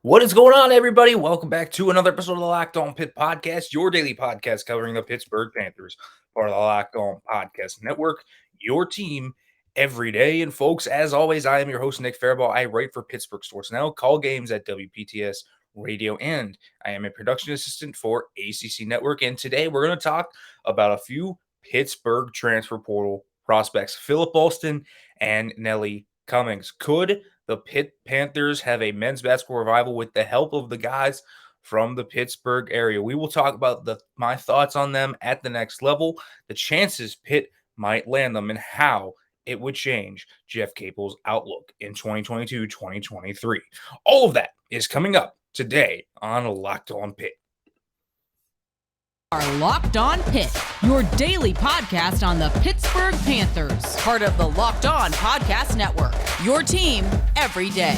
What is going on, everybody? Welcome back to another episode of the Locked On Pitt podcast, your daily podcast covering the Pittsburgh Panthers, part of the Locked On Podcast Network, your team every day. And folks, as always, I am your host, Nick Faribault. I write for Pittsburgh Sports Now, call games at WPTS Radio, and I am a production assistant for ACC Network. And today we're going to talk about a few Pittsburgh transfer portal prospects, Philip Alston and Nelly Cummings. Could the Pitt Panthers have a men's basketball revival with the help of the guys from the Pittsburgh area? We will talk about my thoughts on them at the next level, the chances Pitt might land them, and how it would change Jeff Capel's outlook in 2022-2023. All of that is coming up today on Locked On Pitt. Are Locked On Pitt, your daily podcast on the Pittsburgh Panthers, part of the Locked On Podcast Network, your team every day.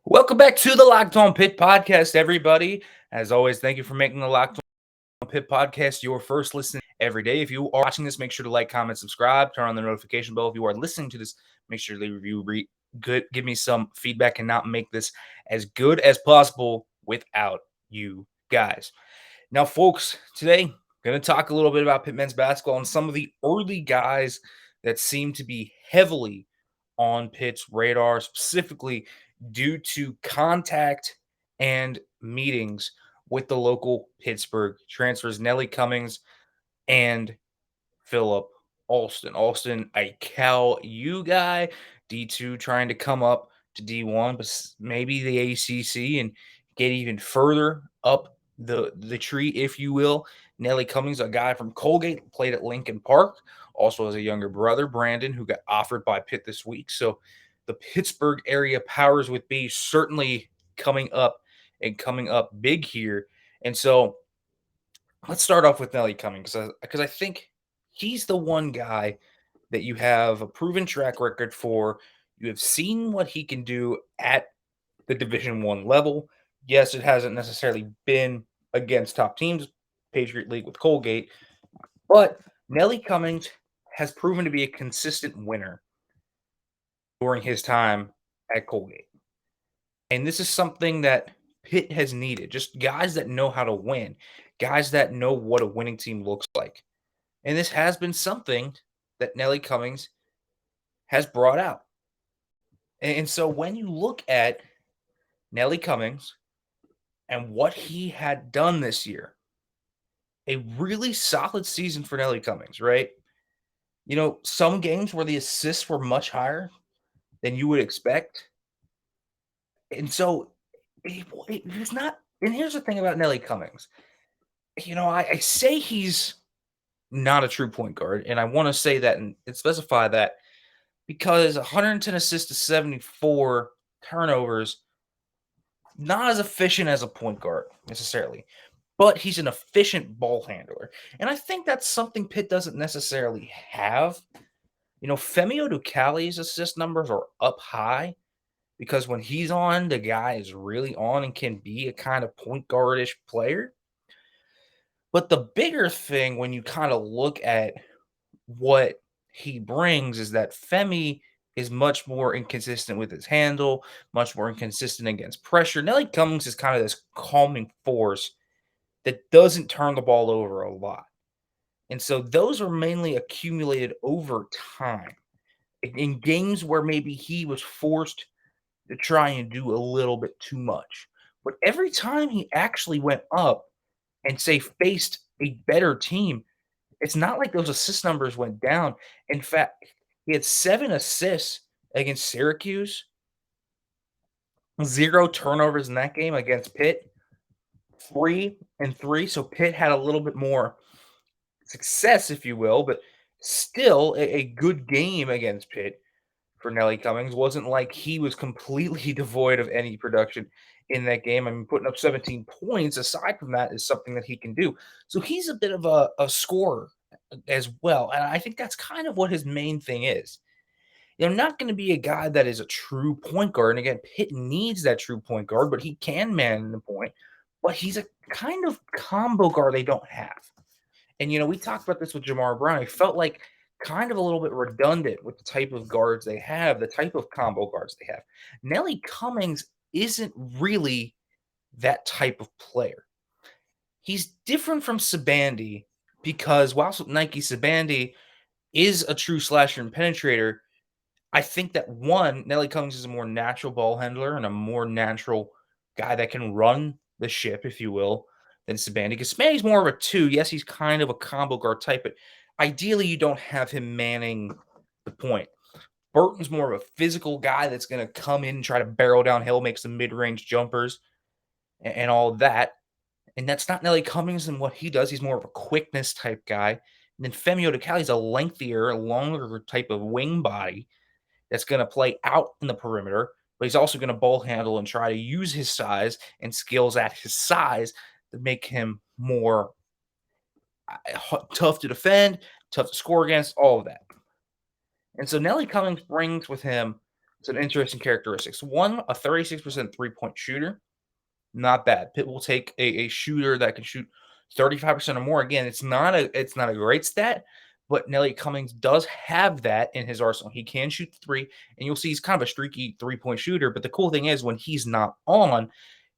Welcome back to the Locked On Pitt podcast, everybody. As always, thank you for making the Locked On Pitt podcast your first listen every day. If you are watching this, make sure to like, comment, subscribe, turn on the notification bell. If you are listening to this, make sure to leave a review, give me some feedback, and not make this as good as possible without you guys. Now, folks, today I'm going to talk a little bit about Pitt men's basketball and some of the early guys that seem to be heavily on Pitt's radar, specifically due to contact and meetings with the local Pittsburgh transfers, Nelly Cummings and Philip Alston. Alston, a Cal U guy, D2 trying to come up to D1, but maybe the ACC and get even further up the tree, if you will. Nelly Cummings, a guy from Colgate, played at Lincoln Park, also has a younger brother, Brandon, who got offered by Pitt this week. So the Pittsburgh area powers with B certainly coming up big here. And so let's start off with Nelly Cummings because I think he's the one guy that you have a proven track record for. You have seen what he can do at the Division I level. Yes, it hasn't necessarily been against top teams, Patriot League with Colgate, but Nelly Cummings has proven to be a consistent winner during his time at Colgate. And this is something that Pitt has needed, just guys that know how to win, guys that know what a winning team looks like. And this has been something that Nelly Cummings has brought out. And so when you look at Nelly Cummings and what he had done this year, a really solid season for Nelly Cummings, right? You know, some games where the assists were much higher than you would expect. And so he's not. And here's the thing about Nelly Cummings. You know, I say he's not a true point guard, and I want to say that and specify that because 110 assists to 74 turnovers, not as efficient as a point guard necessarily, but he's an efficient ball handler. And I think that's something Pitt doesn't necessarily have. You know, Femi Odukale's assist numbers are up high because when he's on, the guy is really on and can be a kind of point guardish player. But the bigger thing when you kind of look at what he brings is that Femi is much more inconsistent with his handle, much more inconsistent against pressure. Nelly Cummings is kind of this calming force that doesn't turn the ball over a lot. And so those are mainly accumulated over time in games where maybe he was forced to try and do a little bit too much. But every time he actually went up and, say, faced a better team, it's not like those assist numbers went down. In fact, he had 7 assists against Syracuse, 0 turnovers in that game against Pitt, 3 and 3. So Pitt had a little bit more success, if you will, but still a good game against Pitt for Nelly Cummings. Wasn't like he was completely devoid of any production in that game. I mean, putting up 17 points aside from that is something that he can do. So he's a bit of a scorer as well. And I think that's kind of what his main thing is. They're not going to be a guy that is a true point guard. And again, Pitt needs that true point guard, but he can man the point. But he's a kind of combo guard they don't have. And, we talked about this with Jamar Brown. He felt like kind of a little bit redundant with the type of guards they have, the type of combo guards they have. Nelly Cummings isn't really that type of player. He's different from Sibande because while Nike Sibande is a true slasher and penetrator, I think that one, Nelly Cummings is a more natural ball handler and a more natural guy that can run the ship, if you will, than Sibande. Because Sibande's more of a two. Yes, he's kind of a combo guard type, but ideally you don't have him manning the point. Burton's more of a physical guy that's going to come in and try to barrel downhill, make some mid-range jumpers and all that. And that's not Nelly Cummings and what he does. He's more of a quickness type guy. And then Femi Odukale is a lengthier, longer type of wing body that's going to play out in the perimeter, but he's also going to ball handle and try to use his size and skills at his size to make him more tough to defend, tough to score against, all of that. And so Nelly Cummings brings with him some interesting characteristics. One, a 36% three-point shooter. Not bad. Pitt will take a shooter that can shoot 35% or more. Again, it's not a great stat, but Nelly Cummings does have that in his arsenal. He can shoot three, and you'll see he's kind of a streaky three-point shooter. But the cool thing is when he's not on,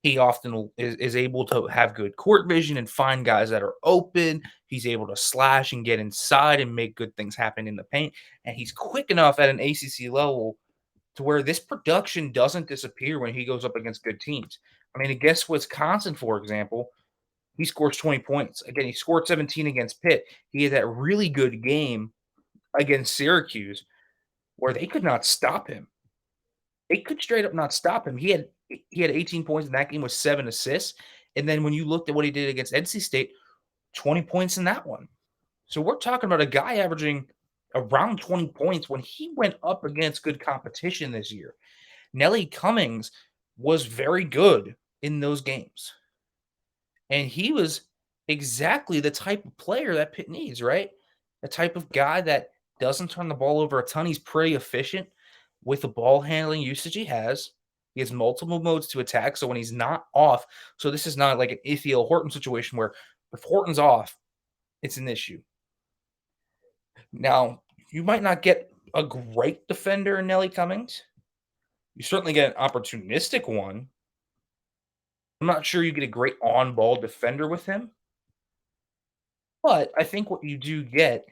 he often is able to have good court vision and find guys that are open. He's able to slash and get inside and make good things happen in the paint. And he's quick enough at an ACC level to where this production doesn't disappear when he goes up against good teams. I mean, against Wisconsin, for example, he scores 20 points. Again, he scored 17 against Pitt. He had that really good game against Syracuse where they could not stop him. They could straight up not stop him. He had 18 points in that game with 7 assists. And then when you looked at what he did against NC State, 20 points in that one. So we're talking about a guy averaging around 20 points when he went up against good competition this year. Nelly Cummings was very good in those games. And he was exactly the type of player that Pitt needs, right? The type of guy that doesn't turn the ball over a ton. He's pretty efficient with the ball handling usage he has. He has multiple modes to attack. So when he's not off, so this is not like an Ithiel Horton situation where if Horton's off, it's an issue. Now, you might not get a great defender in Nelly Cummings. You certainly get an opportunistic one. I'm not sure you get a great on-ball defender with him. But I think what you do get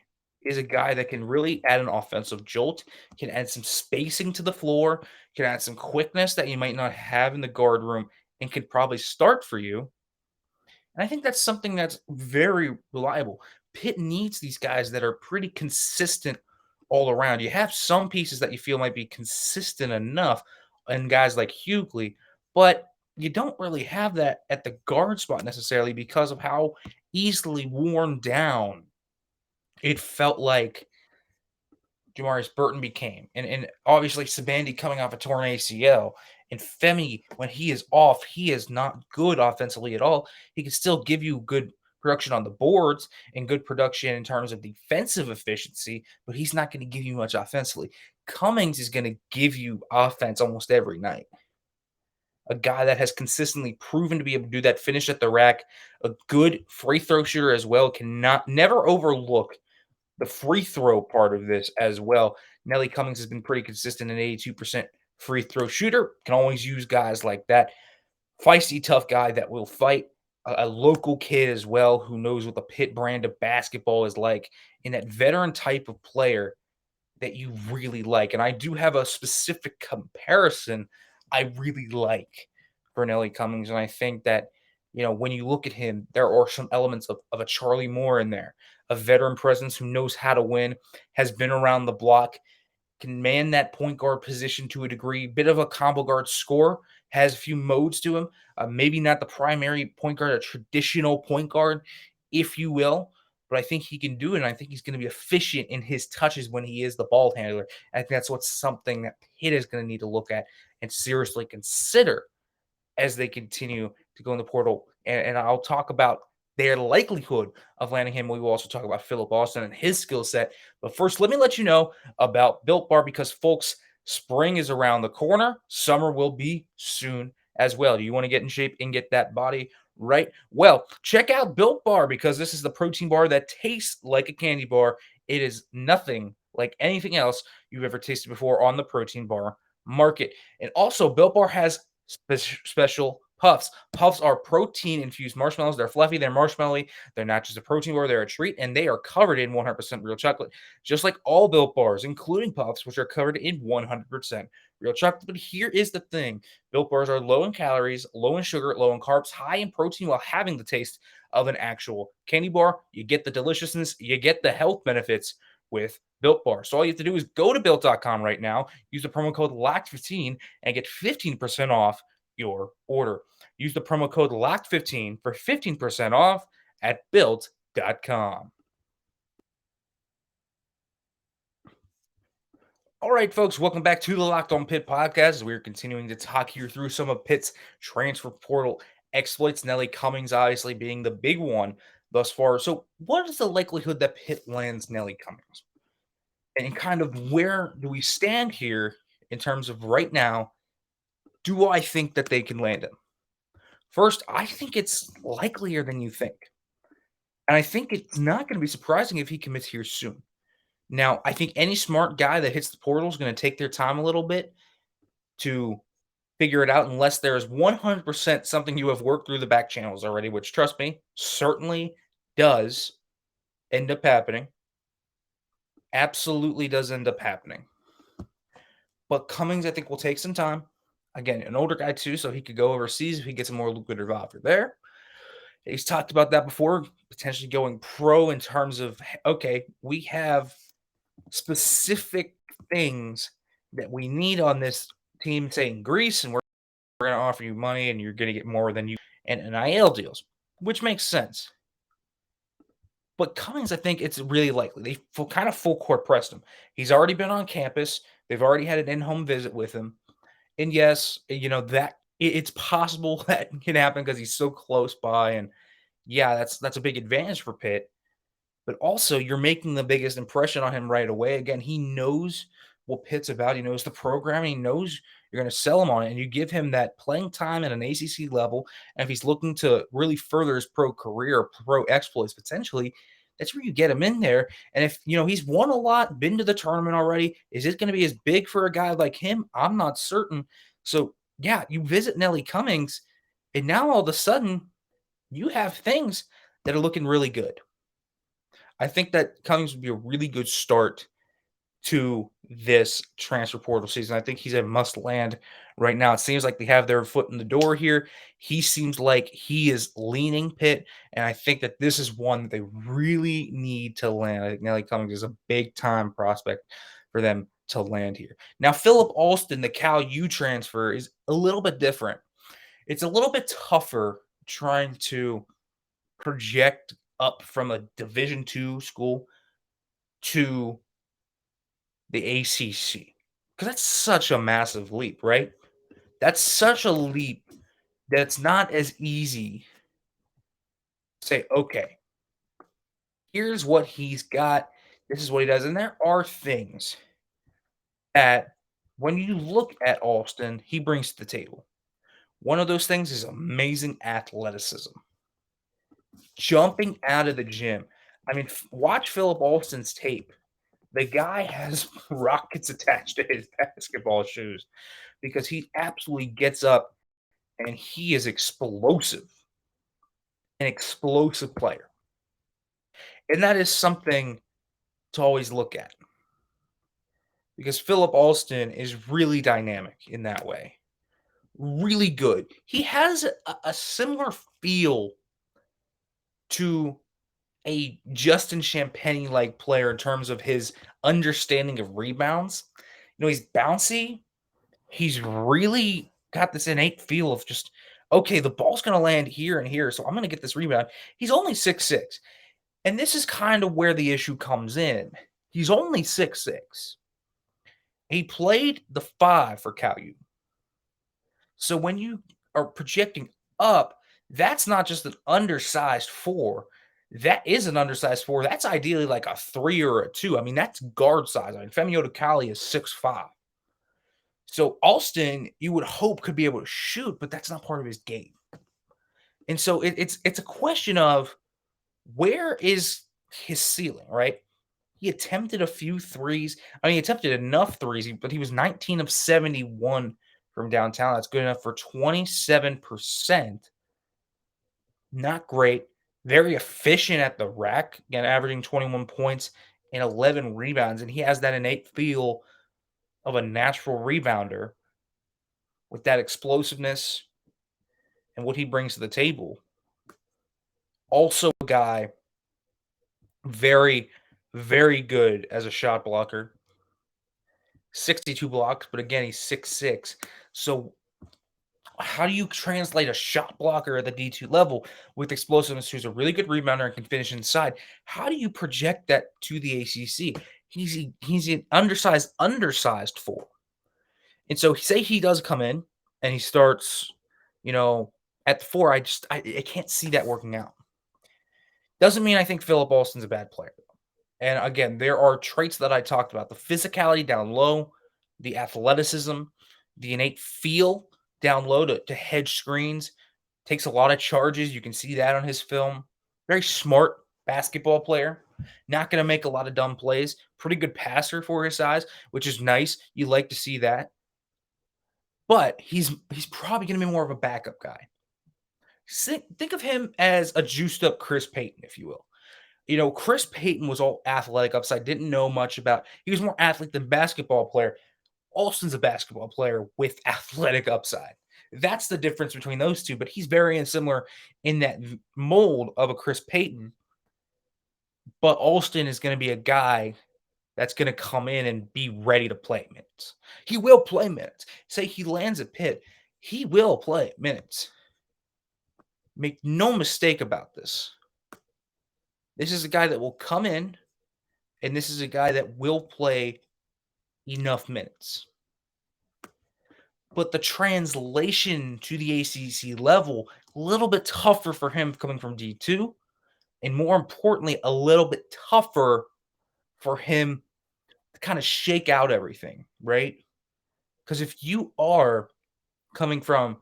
is a guy that can really add an offensive jolt, can add some spacing to the floor, can add some quickness that you might not have in the guard room, and could probably start for you. And I think that's something that's very reliable. Pitt needs these guys that are pretty consistent all around. You have some pieces that you feel might be consistent enough, and guys like Hughley, but you don't really have that at the guard spot necessarily because of how easily worn down it felt like Jamarius Burton became. And obviously Sibande coming off a torn ACL. And Femi, when he is off, he is not good offensively at all. He can still give you good production on the boards and good production in terms of defensive efficiency, but he's not going to give you much offensively. Cummings is going to give you offense almost every night. A guy that has consistently proven to be able to do that, finish at the rack, a good free throw shooter as well, never overlook the free throw part of this as well. Nelly Cummings has been pretty consistent, an 82% free throw shooter. Can always use guys like that. Feisty, tough guy that will fight. A local kid as well who knows what the Pitt brand of basketball is like, and that veteran type of player that you really like. And I do have a specific comparison I really like for Nelly Cummings. And I think that, when you look at him, there are some elements of a Charlie Moore in there, a veteran presence who knows how to win, has been around the block, can man that point guard position to a degree, bit of a combo guard scorer, has a few modes to him, maybe not the primary point guard, a traditional point guard, if you will, but I think he can do it, and I think he's going to be efficient in his touches when he is the ball handler. I think that's something that Pitt is going to need to look at and seriously consider as they continue to go in the portal. And I'll talk about their likelihood of landing him. We will also talk about Philip Alston and his skill set. But first, let me let you know about Built Bar because, folks, spring is around the corner. Summer will be soon as well. Do you want to get in shape and get that body right? Well, check out Built Bar because this is the protein bar that tastes like a candy bar. It is nothing like anything else you've ever tasted before on the protein bar market. And also, Built Bar has special puffs. Puffs are protein-infused marshmallows. They're fluffy, they're marshmallowy. They're not just a protein bar, they're a treat, and they are covered in 100% real chocolate, just like all Built Bars, including Puffs, which are covered in 100% real chocolate. But here is the thing. Built Bars are low in calories, low in sugar, low in carbs, high in protein while having the taste of an actual candy bar. You get the deliciousness, you get the health benefits with Built Bar. So all you have to do is go to built.com right now, use the promo code LOCKED15 and get 15% off your order. Use the promo code LOCKED15 for 15% off at built.com. All right, folks, welcome back to the Locked On Pitt podcast. As we're continuing to talk here through some of Pitt's transfer portal exploits, Nelly Cummings obviously being the big one thus far. So what is the likelihood that Pitt lands Nelly Cummings? And kind of where do we stand here in terms of right now? Do I think that they can land him? First, I think it's likelier than you think. And I think it's not going to be surprising if he commits here soon. Now, I think any smart guy that hits the portal is going to take their time a little bit to figure it out, unless there is 100% something you have worked through the back channels already, which, trust me, certainly does end up happening. Absolutely does end up happening. But Cummings, I think, will take some time. Again, an older guy too, so he could go overseas if he gets a more lucrative offer there. He's talked about that before, potentially going pro in terms of, okay, we have specific things that we need on this team, say in Greece, and we're going to offer you money and you're going to get more than you and NIL deals, which makes sense. But Cummings, I think it's really likely. They kind of full court pressed him. He's already been on campus. They've already had an in-home visit with him. And yes, that it's possible that can happen because he's so close by. And yeah, that's a big advantage for Pitt. But also, you're making the biggest impression on him right away. Again, he knows what Pitt's about. He knows the program. He knows you're going to sell him on it. And you give him that playing time at an ACC level. And if he's looking to really further his pro career, pro exploits potentially, that's where you get him in there. And if, he's won a lot, been to the tournament already, is it going to be as big for a guy like him? I'm not certain. So, yeah, you visit Nelly Cummings, and now all of a sudden, you have things that are looking really good. I think that Cummings would be a really good start to this transfer portal season. I think he's a must land right now. It seems like they have their foot in the door here. He seems like he is leaning Pitt, and I think that this is one that they really need to land. I think Nelly Cummings is a big-time prospect for them to land here. Now, Philip Alston, the Cal U transfer, is a little bit different. It's a little bit tougher trying to project up from a Division II school to the ACC, because that's such a massive leap, right? That's such a leap that it's not as easy to say, okay, here's what he's got. This is what he does. And there are things that when you look at Alston, he brings to the table. One of those things is amazing athleticism. Jumping out of the gym. I mean, watch Philip Alston's tape. The guy has rockets attached to his basketball shoes because he absolutely gets up and he is explosive, an explosive player. And that is something to always look at because Philip Alston is really dynamic in that way. Really good. He has a similar feel to a Justin Champagnie-like player in terms of his understanding of rebounds. He's bouncy. He's really got this innate feel of just, okay, the ball's going to land here and here, so I'm going to get this rebound. He's only 6'6", and this is kind of where the issue comes in. He's only 6'6". He played the 5 for Cal U. So when you are projecting up, That's not just an undersized 4. That is an undersized 4. That's ideally like a 3 or a 2. I mean, that's guard size. I mean, Femi Odukale is 6'5". So Alston, you would hope could be able to shoot, but that's not part of his game. And so it's a question of where is his ceiling, right? He attempted a few threes. I mean, he attempted enough threes, but he was 19 of 71 from downtown. That's good enough for 27%. Not great. Very efficient at the rack, again, averaging 21 points and 11 rebounds. And he has that innate feel of a natural rebounder with that explosiveness and what he brings to the table. Also, a guy very, very good as a shot blocker. 62 blocks, but again, he's 6'6". So how do you translate a shot blocker at the D2 level with explosiveness, who's a really good rebounder and can finish inside? How do you project that to the ACC? He's an undersized 4. And so say he does come in and he starts, at the 4, I can't see that working out. Doesn't mean I think Philip Alston's a bad player. And again, there are traits that I talked about: the physicality down low, the athleticism, the innate feel down low to hedge screens. Takes a lot of charges. You can see that on his film. Very smart basketball player. Not going to make a lot of dumb plays. Pretty good passer for his size, which is nice. You like to see that. But he's probably going to be more of a backup guy. Think of him as a juiced up Chris Payton, if you will. Chris Payton was all athletic upside, didn't know much about. He was more athlete than basketball player. Alston's a basketball player with athletic upside. That's the difference between those two, but he's very similar in that mold of a Chris Payton. But Alston is going to be a guy that's going to come in and be ready to play minutes. He will play minutes. Say he lands at Pitt, he will play minutes. Make no mistake about this. This is a guy that will come in, and this is a guy that will play enough minutes. But the translation to the ACC level, a little bit tougher for him coming from D2, and more importantly, a little bit tougher for him to kind of shake out everything, right? Because if you are coming from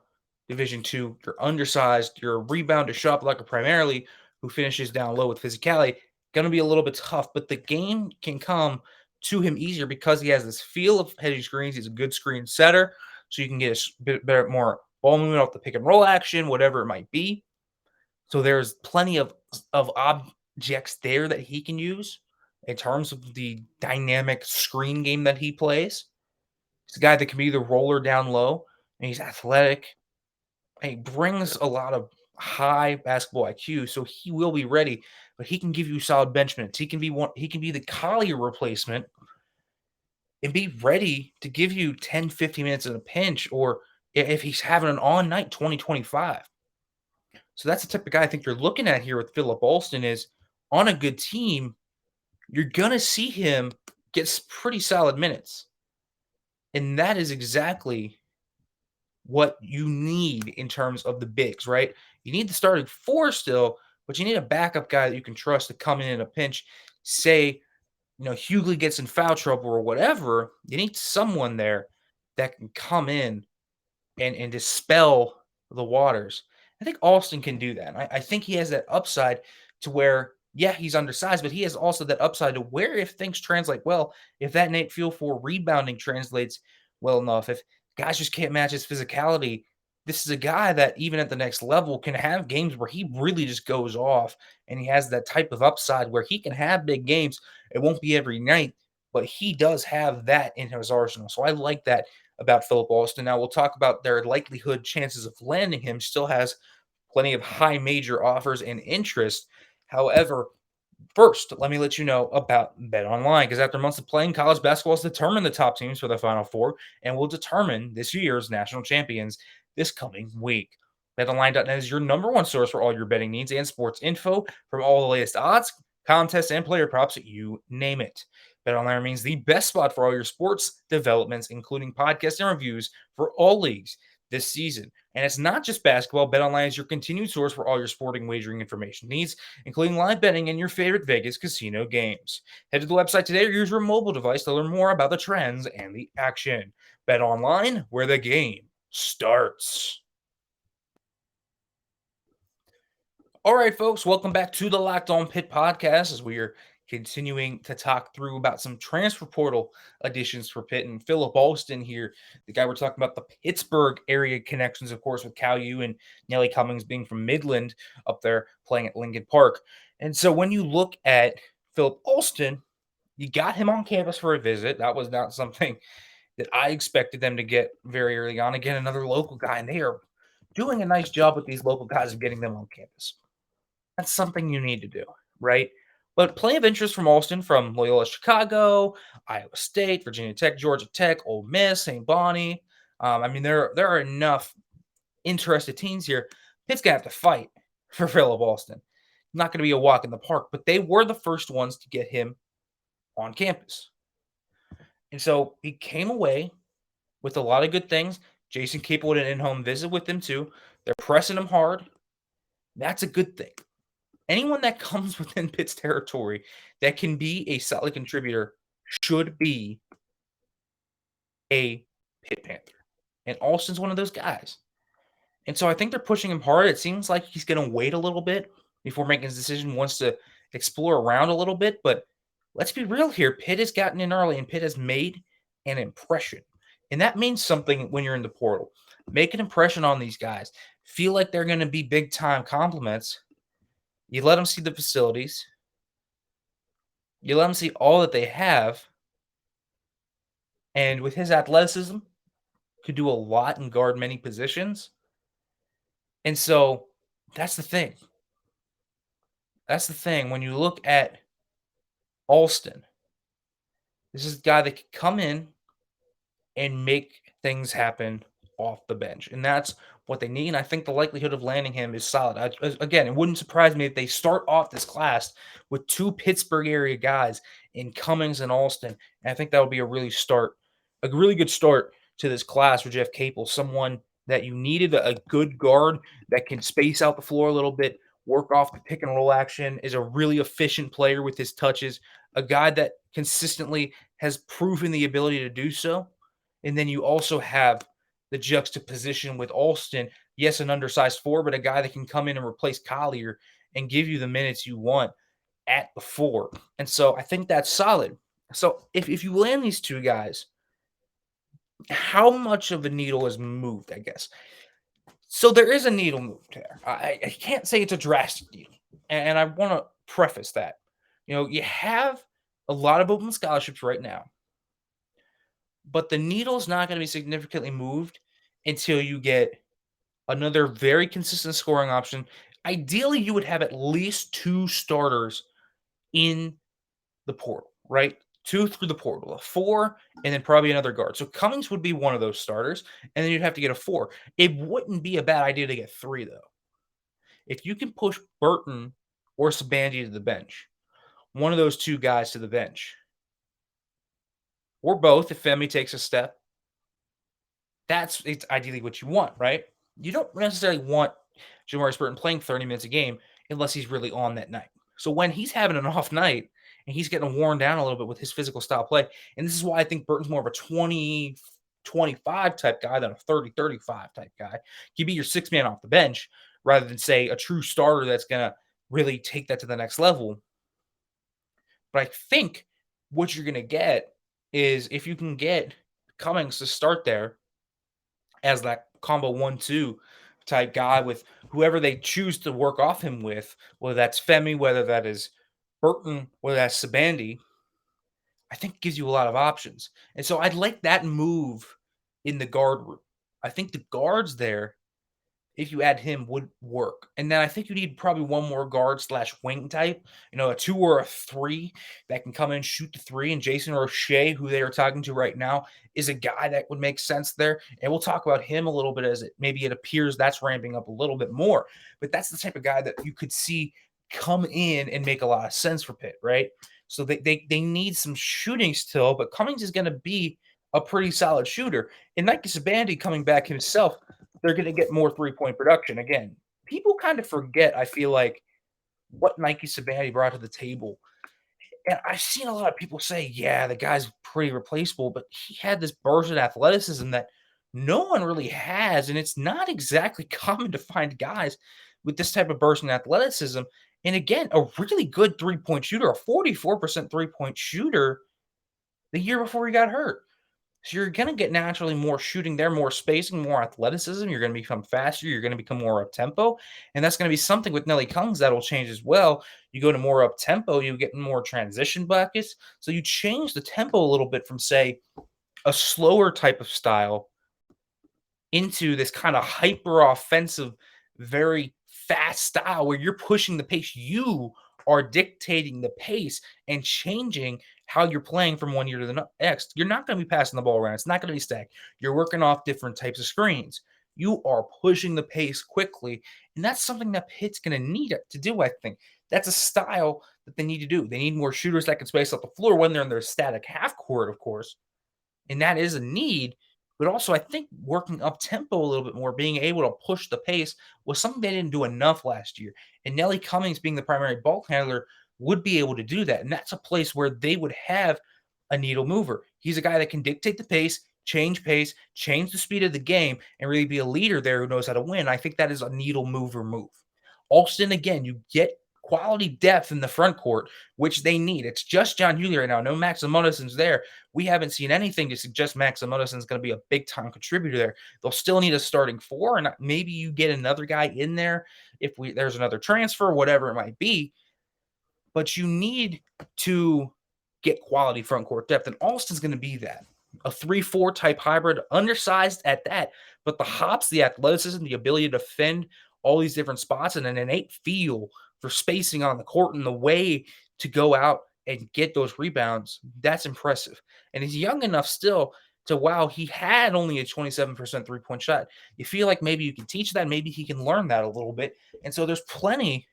Division II, you're undersized, you're a rebounder, shot blocker primarily, who finishes down low with physicality, going to be a little bit tough, but the game can come to him easier because he has this feel of hedging screens. He's a good screen setter, so you can get a bit better, more ball movement off the pick and roll action, whatever it might be. So there's plenty of objects there that he can use in terms of the dynamic screen game that he plays. He's a guy that can be the roller down low, and he's athletic. And he brings a lot of high basketball IQ, so he will be ready. But he can give you solid bench minutes. He can be the Collier replacement and be ready to give you 10, 15 minutes in a pinch, or if he's having an on night, 20-25. So that's the type of guy I think you're looking at here with Philip Alston. Is on a good team, you're going to see him get pretty solid minutes. And that is exactly what you need in terms of the bigs, right? You need the starting 4 still, but you need a backup guy that you can trust to come in a pinch. Say, Hughley gets in foul trouble or whatever, you need someone there that can come in and dispel the waters. I think Alston can do that. I think he has that upside to where, yeah, he's undersized, but he has also that upside to where, if things translate well, if that innate feel for rebounding translates well enough, if guys just can't match his physicality, this is a guy that even at the next level can have games where he really just goes off, and he has that type of upside where he can have big games. It won't be every night, but he does have that in his arsenal. So I like that about Philip Alston. Now we'll talk about their likelihood chances of landing him. Still has plenty of high major offers and interest. However, first, let me let you know about Bet Online, because after months of playing, college basketball has determined the top teams for the Final Four and will determine this year's national champions this coming week. BetOnline.net is your number one source for all your betting needs and sports info, from all the latest odds, contests, and player props, you name it. BetOnline remains the best spot for all your sports developments, including podcasts and reviews for all leagues. this season. And it's not just basketball. BetOnline is your continued source for all your sporting wagering information needs, including live betting and your favorite Vegas casino games. Head to the website today or use your mobile device to learn more about the trends and the action. BetOnline, where the game starts. All right, folks, welcome back to the Locked On Pitt podcast as we are continuing to talk through about some transfer portal additions for Pitt. And Philip Alston here, the guy we're talking about, the Pittsburgh area connections, of course, with Cal U and Nelly Cummings being from Midland up there playing at Lincoln Park. And so when you look at Philip Alston, you got him on campus for a visit. That was not something that I expected them to get very early on. Again, another local guy, and they are doing a nice job with these local guys of getting them on campus. That's something you need to do, right? But plenty of interest from Alston from Loyola Chicago, Iowa State, Virginia Tech, Georgia Tech, Ole Miss, St. Bonnie. There are enough interested teams here. Pitt's going to have to fight for Philip Alston. Not going to be a walk in the park, but they were the first ones to get him on campus. And so he came away with a lot of good things. Jason Capel had an in-home visit with him too. They're pressing him hard. That's a good thing. Anyone that comes within Pitt's territory that can be a solid contributor should be a Pitt Panther. And Alston's one of those guys. And so I think they're pushing him hard. It seems like he's going to wait a little bit before making his decision, wants to explore around a little bit. But let's be real here. Pitt has gotten in early, and Pitt has made an impression. And that means something when you're in the portal. Make an impression on these guys. Feel like they're going to be big-time compliments. You let them see the facilities. You let them see all that they have. And with his athleticism, could do a lot and guard many positions. And so that's the thing. That's the thing. When you look at Alston, this is a guy that could come in and make things happen off the bench. And that's what they need. And I think the likelihood of landing him is solid. Again, it wouldn't surprise me if they start off this class with two Pittsburgh area guys in Cummings and Alston. And I think that would be a really good start to this class for Jeff Capel, someone that you needed, a good guard that can space out the floor a little bit, work off the pick and roll action, is a really efficient player with his touches, a guy that consistently has proven the ability to do so. And then you also have the juxtaposition with Alston. Yes, an undersized four, but a guy that can come in and replace Collier and give you the minutes you want at the four. And so I think that's solid. So if you land these two guys, how much of a needle is moved, I guess? So there is a needle moved there. I can't say it's a drastic needle. And I want to preface that. You have a lot of open scholarships right now, but the needle's not going to be significantly moved until you get another very consistent scoring option. Ideally, you would have at least two starters in the portal, right? Two through the portal, a four, and then probably another guard. So Cummings would be one of those starters, and then you'd have to get a four. It wouldn't be a bad idea to get three, though. If you can push Burton or Sibande to the bench, one of those two guys to the bench, or both if Femi takes a step, it's ideally what you want, right? You don't necessarily want Jamarius Burton playing 30 minutes a game unless he's really on that night. So when he's having an off night and he's getting worn down a little bit with his physical style play, and this is why I think Burton's more of a 20-25 type guy than a 30-35 type guy. He'd be your six man off the bench rather than, say, a true starter that's going to really take that to the next level. But I think what you're going to get is if you can get Cummings to start there as that combo 1-2 type guy with whoever they choose to work off him with, whether that's Femi, whether that is Burton, whether that's Sibande, I think it gives you a lot of options. And so I'd like that move in the guard room. I think the guards there, if you add him, would work. And then I think you need probably one more guard / wing type, a 2 or a 3 that can come in, shoot the 3. And Jason Roche, who they are talking to right now, is a guy that would make sense there. And we'll talk about him a little bit as it appears that's ramping up a little bit more. But that's the type of guy that you could see come in and make a lot of sense for Pitt, right? So they need some shooting still, but Cummings is going to be a pretty solid shooter. And Nike Sibande coming back himself, they're going to get more three-point production. Again, people kind of forget, I feel like, what Nike Sibande brought to the table. And I've seen a lot of people say, yeah, the guy's pretty replaceable, but he had this burst of athleticism that no one really has. And it's not exactly common to find guys with this type of burst in athleticism. And again, a really good three-point shooter, a 44% three-point shooter the year before he got hurt. So you're going to get naturally more shooting there, more spacing, more athleticism. You're going to become faster. You're going to become more up tempo. And that's going to be something with Nelly Cummings that will change as well. You go to more up tempo, you get more transition buckets. So you change the tempo a little bit from, say, a slower type of style into this kind of hyper offensive, very fast style where you're pushing the pace. You are dictating the pace and changing how you're playing from one year to the next. You're not going to be passing the ball around. It's not going to be stacked. You're working off different types of screens. You are pushing the pace quickly. And that's something that Pitt's going to need to do, I think. That's a style that they need to do. They need more shooters that can space out the floor when they're in their static half court, of course. And that is a need. But also, I think working up tempo a little bit more, being able to push the pace was something they didn't do enough last year. And Nelly Cummings, being the primary ball handler, would be able to do that. And that's a place where they would have a needle mover. He's a guy that can dictate the pace, change the speed of the game, and really be a leader there who knows how to win. I think that is a needle mover move. Alston, again, you get quality depth in the front court, which they need. It's just John Hughley right now. No Max Amonison's there. We haven't seen anything to suggest Max Amonison's going to be a big-time contributor there. They'll still need a starting four, and maybe you get another guy in there if there's another transfer, whatever it might be. But you need to get quality front court depth, and Alston's going to be that. A 3-4 type hybrid, undersized at that, but the hops, the athleticism, the ability to defend all these different spots, and an innate feel for spacing on the court and the way to go out and get those rebounds, that's impressive. And he's young enough still to, wow, he had only a 27% three-point shot. You feel like maybe you can teach that, maybe he can learn that a little bit. And so there's plenty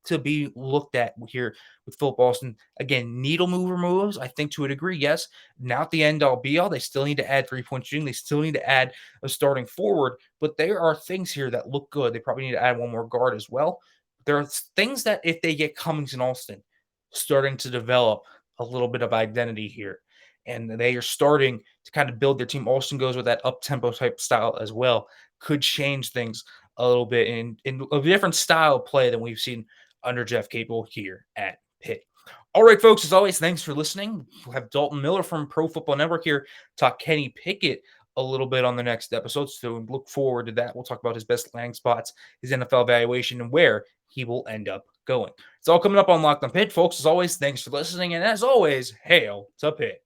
to be looked at here with Philip Alston. Again, needle mover moves, I think to a degree, yes. Not the end-all be-all. They still need to add three-point shooting. They still need to add a starting forward. But there are things here that look good. They probably need to add one more guard as well. There are things that if they get Cummings and Alston starting to develop a little bit of identity here, and they are starting to kind of build their team. Alston goes with that up-tempo type style as well. Could change things a little bit in a different style of play than we've seen under Jeff Capel here at Pitt. All right, folks, as always, thanks for listening. We'll have Dalton Miller from Pro Football Network here talk Kenny Pickett a little bit on the next episode, so look forward to that. We'll talk about his best landing spots, his NFL evaluation, and where he will end up going. It's all coming up on Locked on Pitt, folks. As always, thanks for listening, and as always, hail to Pitt.